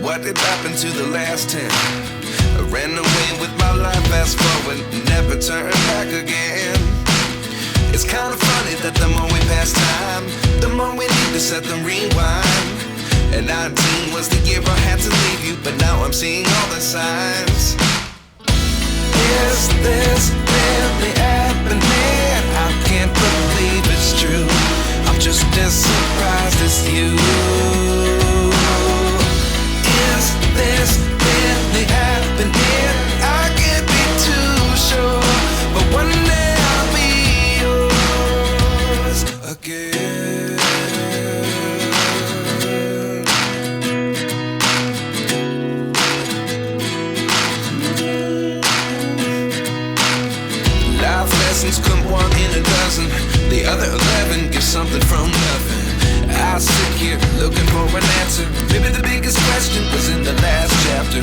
What did happen to the last 10? I ran away with my life, fast forward, never turn back again. It's kind of funny that the more we pass time, the more we need to set them rewind. And 19 was the year I had to leave you, but now I'm seeing all the signs. Is this really happening? I can't believe it's true. I'm just as surprised as you. Is this really happening? I can't be too sure, but one day I'll be yours again. Life lessons come one in a dozen. The other 11 get something from nothing. I sit here looking for an answer. Maybe the biggest question was in the last chapter.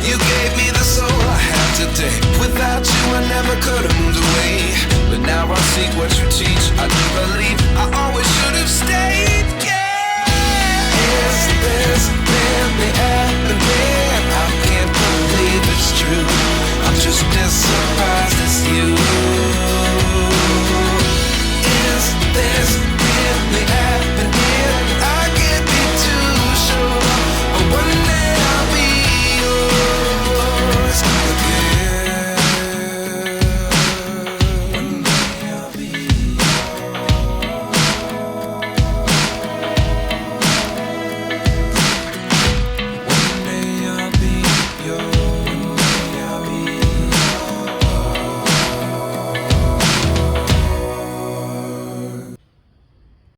You gave me the soul I have today. Without you I never could have moved away. But now I see what you teach. I do believe I always should have stayed. Yeah. Is this